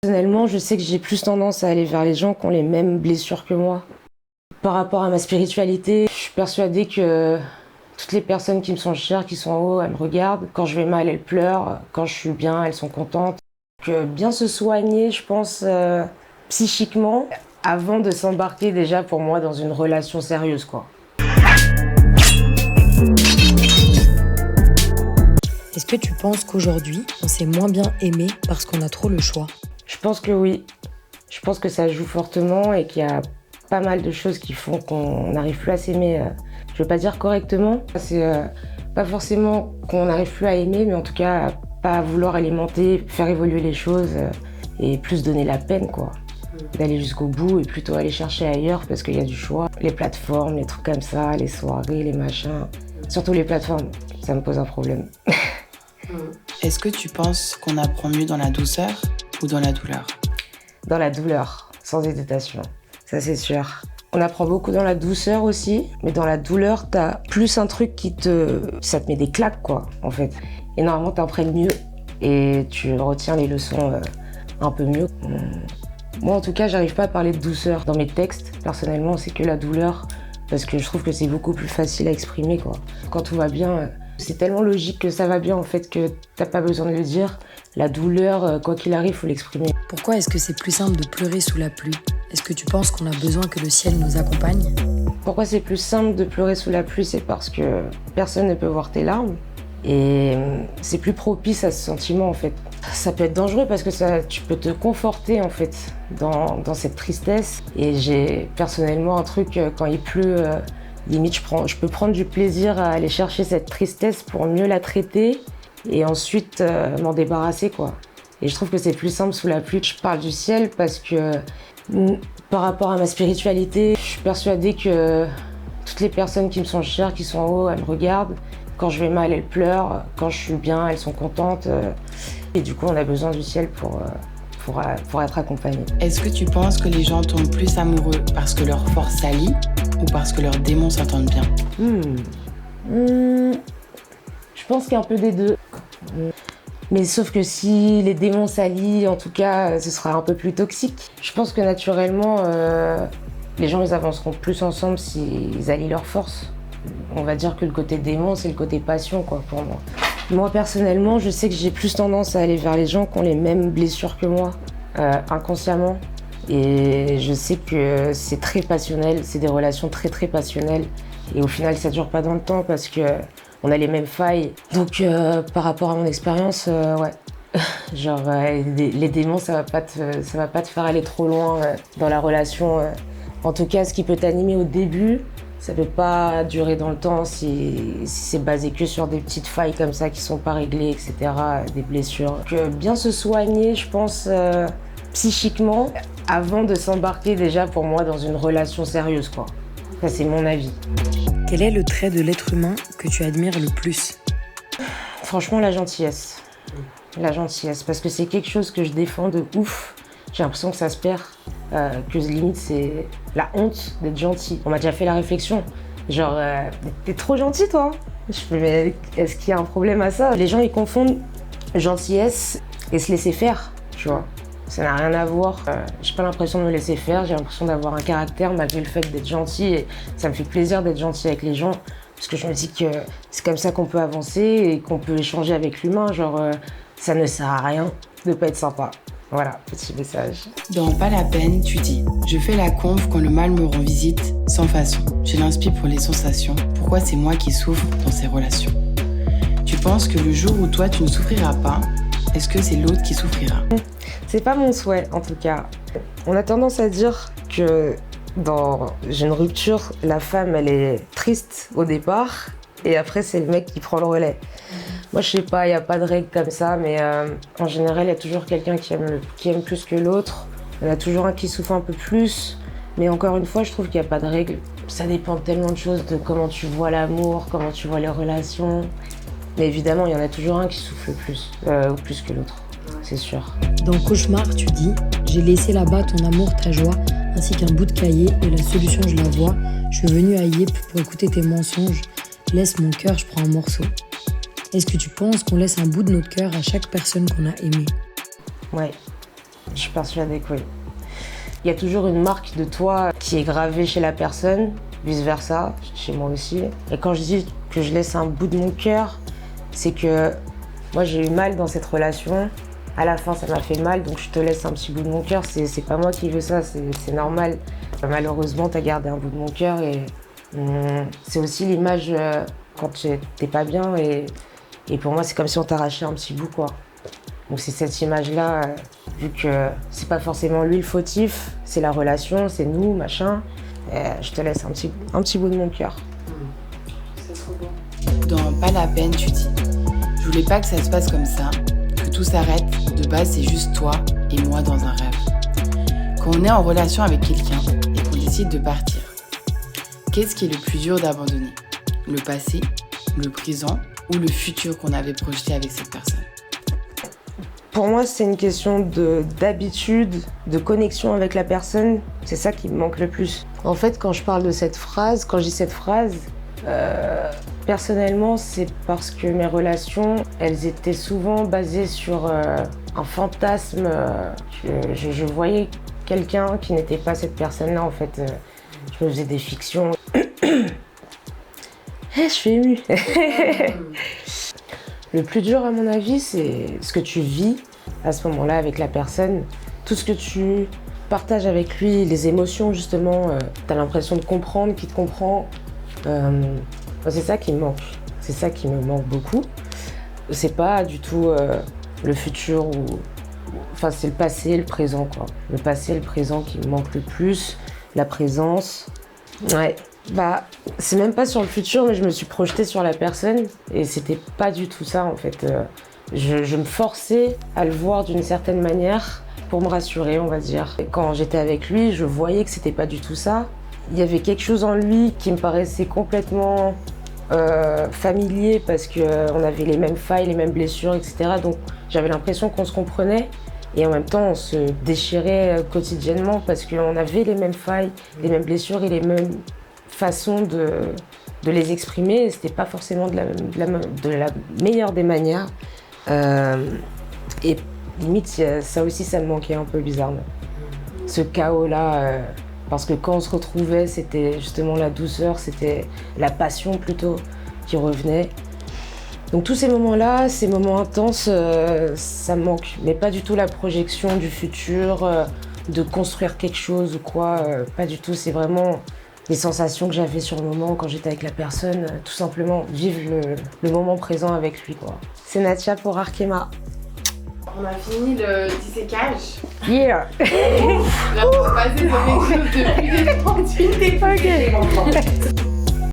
Personnellement, je sais que j'ai plus tendance à aller vers les gens qui ont les mêmes blessures que moi. Par rapport à ma spiritualité, je suis persuadée que toutes les personnes qui me sont chères, qui sont en haut, elles me regardent. Quand je vais mal, elles pleurent. Quand je suis bien, elles sont contentes. Que bien se soigner, je pense, psychiquement, avant de s'embarquer déjà pour moi dans une relation sérieuse, quoi. Est-ce que tu penses qu'aujourd'hui, on s'est moins bien aimé parce qu'on a trop le choix ? Je pense que oui. Je pense que ça joue fortement et qu'il y a pas mal de choses qui font qu'on n'arrive plus à s'aimer. Je veux pas dire correctement. C'est pas forcément qu'on n'arrive plus à aimer, mais en tout cas, pas vouloir alimenter, faire évoluer les choses et plus donner la peine, quoi. D'aller jusqu'au bout et plutôt aller chercher ailleurs parce qu'il y a du choix. Les plateformes, les trucs comme ça, les soirées, les machins. Surtout les plateformes, ça me pose un problème. Est-ce que tu penses qu'on apprend mieux dans la douceur ou dans la douleur ? Dans la douleur, sans hésitation. Ça, c'est sûr. On apprend beaucoup dans la douceur aussi, mais dans la douleur, t'as plus un truc ça te met des claques, quoi, en fait. Et normalement, t'apprends mieux et tu retiens les leçons un peu mieux. Moi, en tout cas, j'arrive pas à parler de douceur dans mes textes. Personnellement, c'est que la douleur, parce que je trouve que c'est beaucoup plus facile à exprimer, quoi. Quand tout va bien, c'est tellement logique que ça va bien, en fait, que t'as pas besoin de le dire. La douleur, quoi qu'il arrive, faut l'exprimer. Pourquoi est-ce que c'est plus simple de pleurer sous la pluie ? Est-ce que tu penses qu'on a besoin que le ciel nous accompagne ? Pourquoi c'est plus simple de pleurer sous la pluie ? C'est parce que personne ne peut voir tes larmes. Et c'est plus propice à ce sentiment, en fait. Ça peut être dangereux parce que tu peux te conforter, en fait, dans cette tristesse. Et j'ai personnellement un truc, quand il pleut, limite, je peux prendre du plaisir à aller chercher cette tristesse pour mieux la traiter et ensuite m'en débarrasser, quoi. Et je trouve que c'est plus simple sous la pluie. Je parle du ciel parce que par rapport à ma spiritualité, je suis persuadée que toutes les personnes qui me sont chères, qui sont en haut, elles me regardent. Quand je vais mal, elles pleurent. Quand je suis bien, elles sont contentes. Et du coup, on a besoin du ciel pour être accompagné. Est-ce que tu penses que les gens tombent plus amoureux parce que leur force s'allie ou parce que leurs démons s'entendent bien ? Je pense qu'il y a un peu des deux. Mais sauf que si les démons s'allient, en tout cas, ce sera un peu plus toxique. Je pense que naturellement, les gens ils avanceront plus ensemble s'ils allient leurs forces. On va dire que le côté démon, c'est le côté passion, quoi, pour moi. Moi, personnellement, je sais que j'ai plus tendance à aller vers les gens qui ont les mêmes blessures que moi, inconsciemment. Et je sais que c'est très passionnel, c'est des relations très très passionnelles. Et au final, ça dure pas dans le temps parce que on a les mêmes failles. Donc, par rapport à mon expérience, ouais. Genre, les démons, ça va pas te faire aller trop loin dans la relation. En tout cas, ce qui peut t'animer au début, ça peut pas durer dans le temps si c'est basé que sur des petites failles comme ça qui sont pas réglées, etc., des blessures. Que bien se soigner, je pense, psychiquement, avant de s'embarquer déjà pour moi dans une relation sérieuse, quoi. Ça, c'est mon avis. Quel est le trait de l'être humain que tu admires le plus ? Franchement, la gentillesse. La gentillesse, parce que c'est quelque chose que je défends de ouf. J'ai l'impression que ça se perd, que limite c'est la honte d'être gentil. On m'a déjà fait la réflexion, genre t'es trop gentil toi. Je fais mais est-ce qu'il y a un problème à ça ? Les gens ils confondent gentillesse et se laisser faire, tu vois. Ça n'a rien à voir. J'ai pas l'impression de me laisser faire, j'ai l'impression d'avoir un caractère malgré le fait d'être gentil et ça me fait plaisir d'être gentil avec les gens parce que je me dis que c'est comme ça qu'on peut avancer et qu'on peut échanger avec l'humain, genre ça ne sert à rien de pas être sympa. Voilà, petit message. Dans Pas la peine, tu dis « Je fais la conve quand le mal me rend visite, sans façon. Je l'inspire pour les sensations. Pourquoi c'est moi qui souffre dans ces relations ?» Tu penses que le jour où toi tu ne souffriras pas, est-ce que c'est l'autre qui souffrira ? C'est pas mon souhait, en tout cas. On a tendance à dire que dans une rupture, la femme, elle est triste au départ et après, c'est le mec qui prend le relais. Moi, je sais pas, il n'y a pas de règle comme ça, mais en général, il y a toujours quelqu'un qui aime plus que l'autre. Il y en a toujours un qui souffre un peu plus. Mais encore une fois, je trouve qu'il n'y a pas de règle. Ça dépend de tellement de choses, de comment tu vois l'amour, comment tu vois les relations. Mais évidemment, il y en a toujours un qui souffre plus que l'autre, c'est sûr. Dans Cauchemar, tu dis « J'ai laissé là-bas ton amour, ta joie, ainsi qu'un bout de cahier, et la solution, je la vois. Je suis venue à Yip pour écouter tes mensonges. Laisse mon cœur, je prends un morceau. » Est-ce que tu penses qu'on laisse un bout de notre cœur à chaque personne qu'on a aimée ? Ouais. Je suis persuadée que oui. Il y a toujours une marque de toi qui est gravée chez la personne, vice-versa, chez moi aussi. Et quand je dis que je laisse un bout de mon cœur, c'est que moi j'ai eu mal dans cette relation. À la fin, ça m'a fait mal, donc je te laisse un petit bout de mon cœur. C'est pas moi qui veux ça, c'est normal. Malheureusement, t'as gardé un bout de mon cœur et c'est aussi l'image quand t'es pas bien. Et pour moi, c'est comme si on t'arrachait un petit bout, quoi. Donc c'est cette image-là, vu que c'est pas forcément lui le fautif, c'est la relation, c'est nous, machin. Je te laisse un petit bout de mon cœur. C'est trop beau. Dans Pas la peine, tu dis « Je voulais pas que ça se passe comme ça, que tout s'arrête. De base, c'est juste toi et moi dans un rêve. » Quand on est en relation avec quelqu'un et qu'on décide de partir, qu'est-ce qui est le plus dur d'abandonner? Le passé, le présent ou le futur qu'on avait projeté avec cette personne? Pour moi, c'est une question d'habitude, de connexion avec la personne. C'est ça qui me manque le plus. En fait, quand je parle de cette phrase, quand je dis cette phrase, personnellement, c'est parce que mes relations, elles étaient souvent basées sur un fantasme. Je voyais quelqu'un qui n'était pas cette personne-là, en fait. Je me faisais des fictions. Je suis émue. Le plus dur, à mon avis, c'est ce que tu vis à ce moment-là avec la personne. Tout ce que tu partages avec lui, les émotions, justement, tu as l'impression de comprendre, qu'il te comprend. C'est ça qui me manque. C'est ça qui me manque beaucoup. C'est pas du tout le futur ou... Enfin, c'est le passé et le présent, quoi. Le passé et le présent qui me manquent le plus. La présence. Ouais. C'est même pas sur le futur, mais je me suis projetée sur la personne et c'était pas du tout ça en fait. Je me forçais à le voir d'une certaine manière pour me rassurer, on va dire. Et quand j'étais avec lui, je voyais que c'était pas du tout ça. Il y avait quelque chose en lui qui me paraissait complètement familier parce qu'on avait les mêmes failles, les mêmes blessures, etc. Donc j'avais l'impression qu'on se comprenait et en même temps on se déchirait quotidiennement parce qu'on avait les mêmes failles, les mêmes blessures et les mêmes façon de les exprimer, c'était pas forcément de la meilleure des manières. Et limite, ça aussi, ça me manquait un peu bizarrement. Ce chaos-là, parce que quand on se retrouvait, c'était justement la douceur, c'était la passion plutôt qui revenait. Donc tous ces moments-là, ces moments intenses, ça me manque. Mais pas du tout la projection du futur, de construire quelque chose ou quoi, pas du tout. C'est vraiment les sensations que j'avais sur le moment quand j'étais avec la personne, tout simplement vivre le moment présent avec lui, quoi. C'est Natia pour Arkema. On a fini le dissécage. Yeah. Là, on va passer sur quelque chose de plus détendu. Ok.